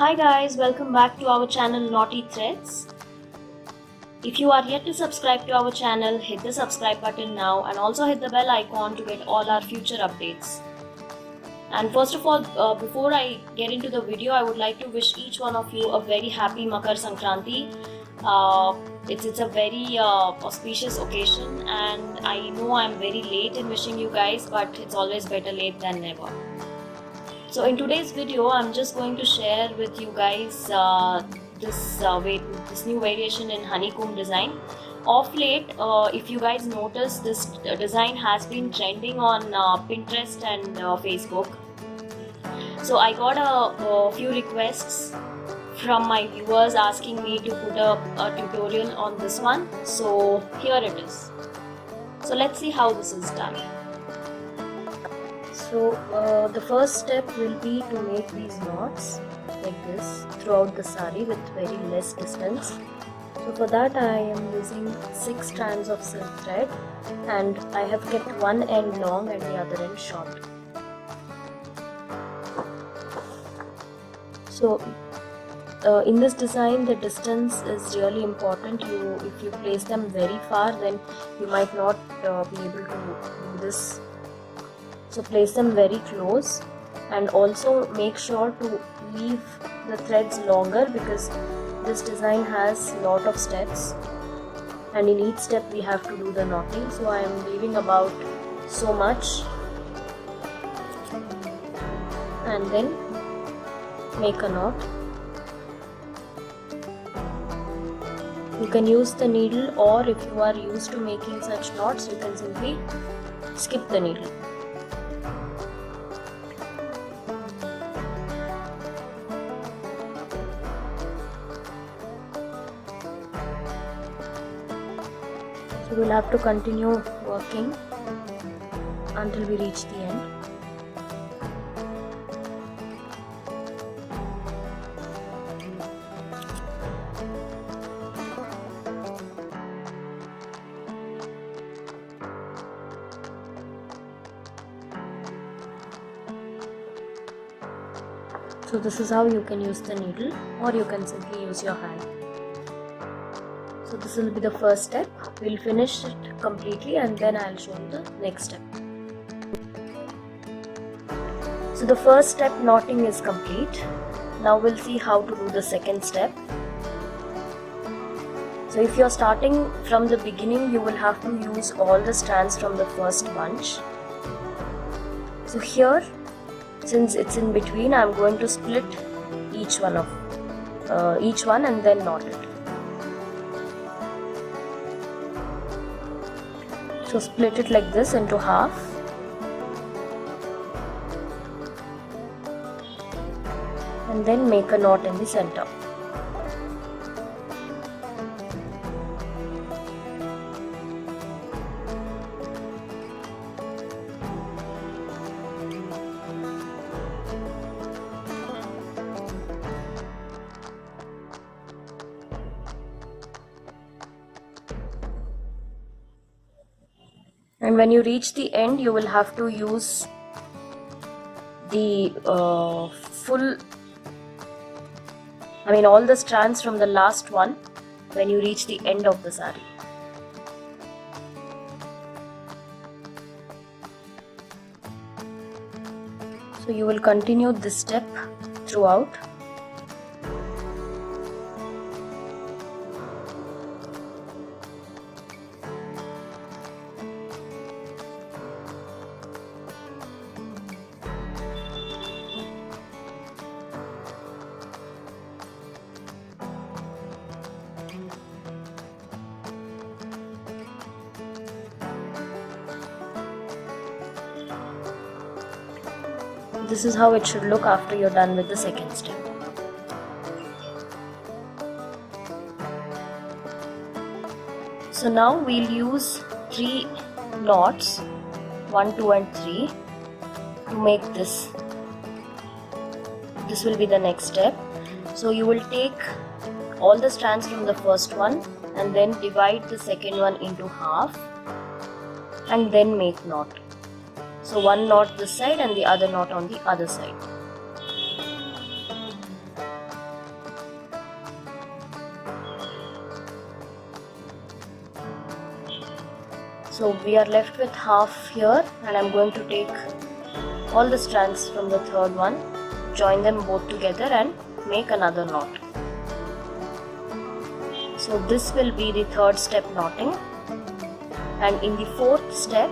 Hi guys, welcome back to our channel Naughty Threads. If you are yet to subscribe to our channel, hit the subscribe button now and also hit the bell icon to get all our future updates. And first of all, before I get into the video, I would like to wish each one of you a very happy Makar Sankranti. It's a very auspicious occasion, and I know I'm very late in wishing you guys, but it's always better late than never. So in today's video, I'm just going to share with you guys this new variation in honeycomb design. Of late, if you guys notice, this design has been trending on Pinterest and Facebook. So I got a few requests from my viewers asking me to put a tutorial on this one. So here it is. So let's see how this is done. So the first step will be to make these knots like this throughout the saree with very less distance. So for that I am using 6 strands of silk thread, and I have kept one end long and the other end short. So in this design the distance is really important. If you place them very far, then you might not be able to do this. So place them very close, and also make sure to leave the threads longer because this design has lot of steps, and in each step we have to do the knotting. So I am leaving about so much, and then make a knot. You can use the needle, or if you are used to making such knots, you can simply skip the needle. So we'll have to continue working until we reach the end. So this is how you can use the needle, or you can simply use your hand. So this will be the first step. We'll finish it completely and then I'll show you the next step. So the first step, knotting, is complete. Now we'll see how to do the second step. So if you're starting from the beginning, you will have to use all the strands from the first bunch. So here, since it's in between, I'm going to split each one and then knot it. So split it like this into half, and then make a knot in the center. And when you reach the end, you will have to use the all the strands from the last one when you reach the end of the saree. So you will continue this step throughout. This is how it should look after you're done with the second step. So now we'll use 3 knots, 1, 2 and 3, to make this. This will be the next step. So you will take all the strands from the first one and then divide the second one into half and then make knot. So one knot this side and the other knot on the other side. So we are left with half here, and I'm going to take all the strands from the third one, join them both together and make another knot. So this will be the third step knotting, and in the fourth step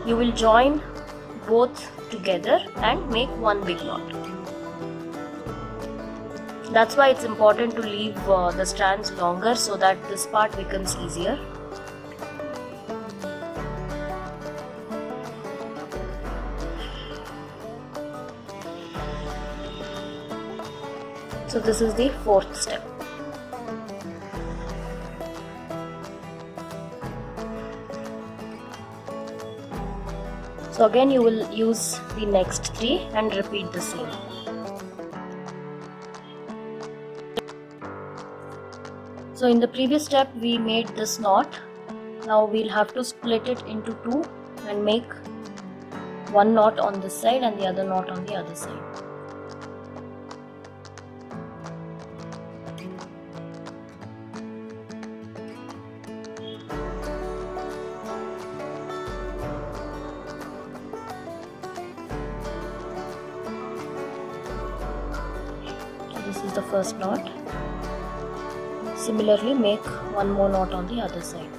you will join both together and make one big knot. That's why it's important to leave the strands longer so that this part becomes easier. So this is the fourth step. So again you will use the next 3 and repeat the same. So in the previous step we made this knot. Now we'll have to split it into 2 and make one knot on this side and the other knot on the other side. This is the first knot. Similarly, make one more knot on the other side.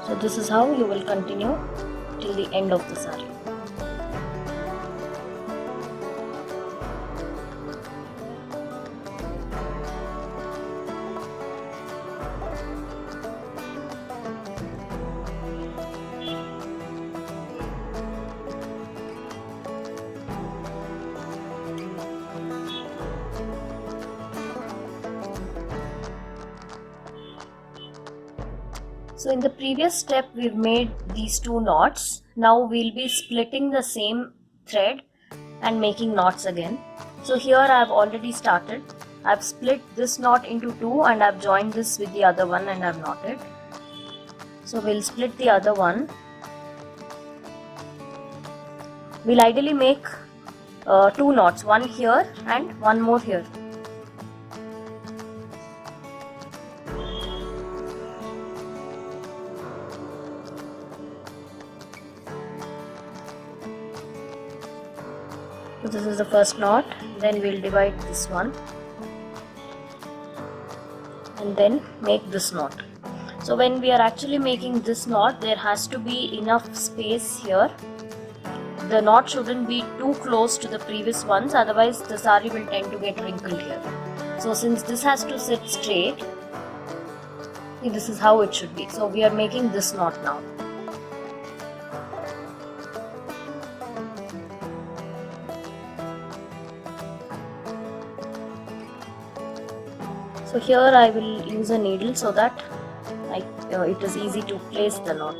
So this is how you will continue till the end of the saree. So in the previous step we've made these 2 knots. Now we'll be splitting the same thread and making knots again. So here I've already started. I've split this knot into 2 and I've joined this with the other one and I've knotted. So we'll split the other one. We'll ideally make 2 knots, one here and one more here. So this is the first knot, then we'll divide this one and then make this knot. So when we are actually making this knot, there has to be enough space here. The knot shouldn't be too close to the previous ones, otherwise the saree will tend to get wrinkled here. So since this has to sit straight, this is how it should be. So we are making this knot now. So here I will use a needle so that it is easy to place the knot.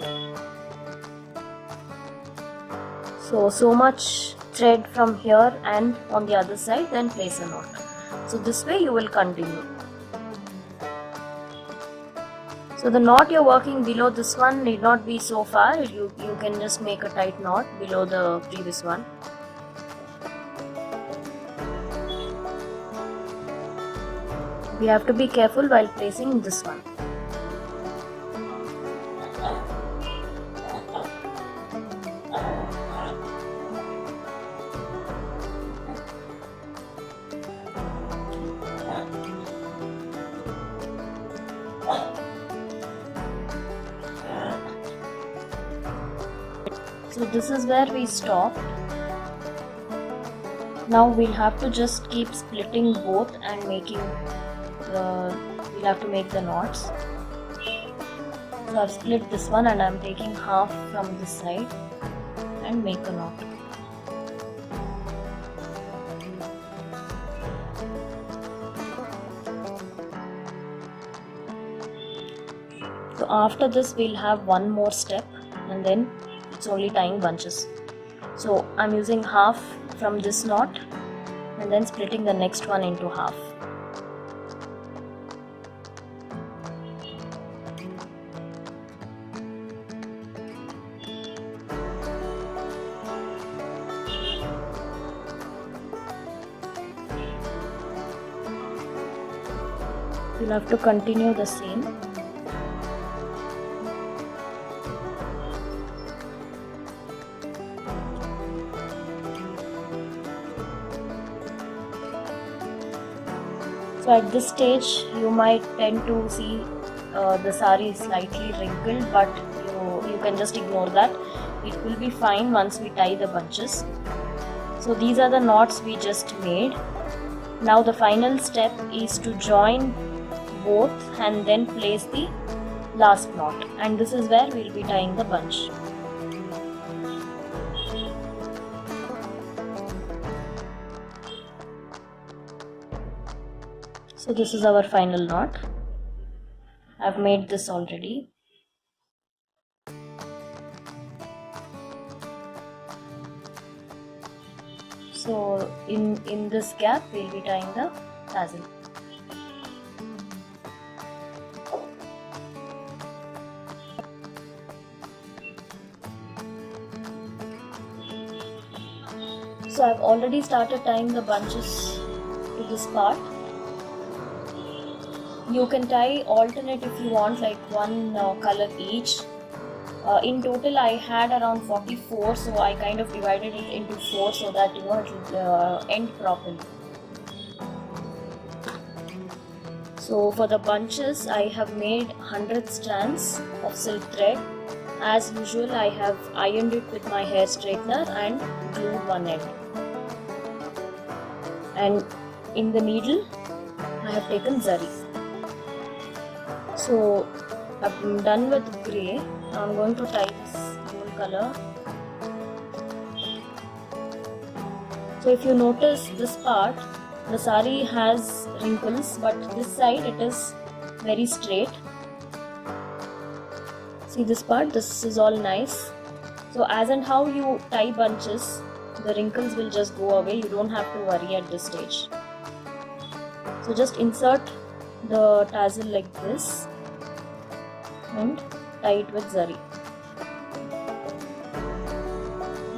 So much thread from here and on the other side, then place a knot. So this way you will continue. So the knot you're working below this one need not be so far. You can just make a tight knot below the previous one. We have to be careful while placing this one. So this is where we stopped. Now we'll have to just keep splitting both and making we'll have to make the knots. So I've split this one and I'm taking half from this side and make a knot. So after this we'll have one more step and then it's only tying bunches. So I'm using half from this knot and then splitting the next one into half. You'll have to continue the same. So at this stage you might tend to see the saree is slightly wrinkled, but you can just ignore that. It will be fine once we tie the bunches. So these are the knots we just made. Now the final step is to join both and then place the last knot, and this is where we'll be tying the bunch. So this is our final knot. I've made this already. So in this gap we'll be tying the tassel. So I've already started tying the bunches to this part. You can tie alternate if you want, like one color each. In total I had around 44, so I kind of divided it into 4 so that it will end properly. So for the bunches I have made 100 strands of silk thread. As usual, I have ironed it with my hair straightener and glued one end. And in the needle I have taken zari. So I'm done with grey. Now I'm going to tie this gold color. So if you notice this part, the saree has wrinkles, but this side it is very straight. See this part, this is all nice. So as and how you tie bunches, the wrinkles will just go away. You don't have to worry at this stage. So just insert the tassel like this and tie it with zari.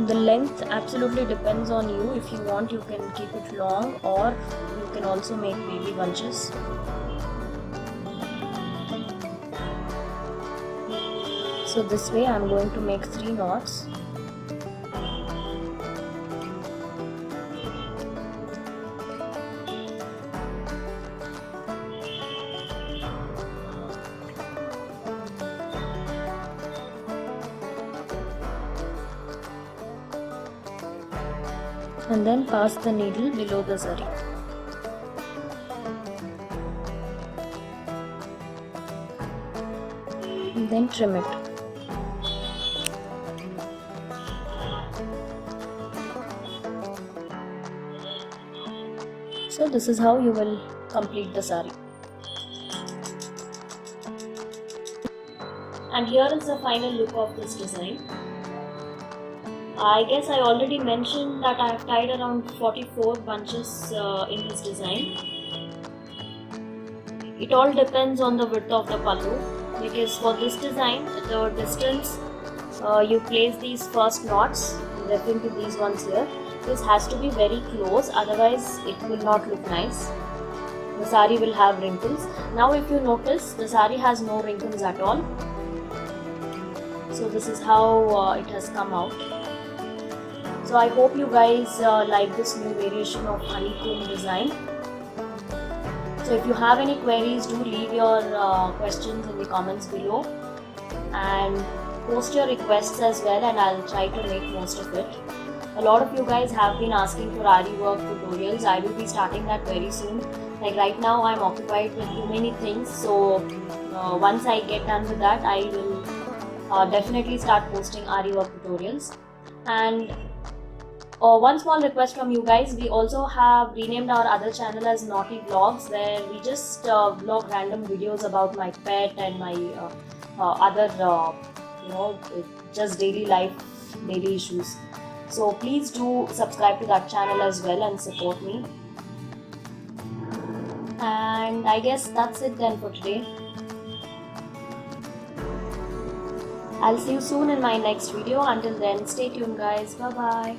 The length absolutely depends on you. If you want, you can keep it long, or you can also make baby bunches. So this way I am going to make 3 knots. And then pass the needle below the zari. And then trim it. So this is how you will complete the saree. And here is the final look of this design. I guess I already mentioned that I have tied around 44 bunches in this design. It all depends on the width of the pallu, because for this design, the distance you place these first knots, referring to these ones here, this has to be very close, otherwise it will not look nice. The saree will have wrinkles. Now if you notice, the saree has no wrinkles at all. So this is how it has come out. So I hope you guys like this new variation of honeycomb design. So if you have any queries, do leave your questions in the comments below and post your requests as well, and I'll try to make most of it. A lot of you guys have been asking for Ari work tutorials. I will be starting that very soon. Like right now I'm occupied with too many things, so once I get done with that, I will definitely start posting Ari work tutorials. And one small request from you guys, we also have renamed our other channel as Naughty Vlogs, where we just vlog random videos about my pet and my other just daily life, daily issues. So please do subscribe to that channel as well and support me. And I guess that's it then for today. I'll see you soon in my next video. Until then, stay tuned guys. Bye bye.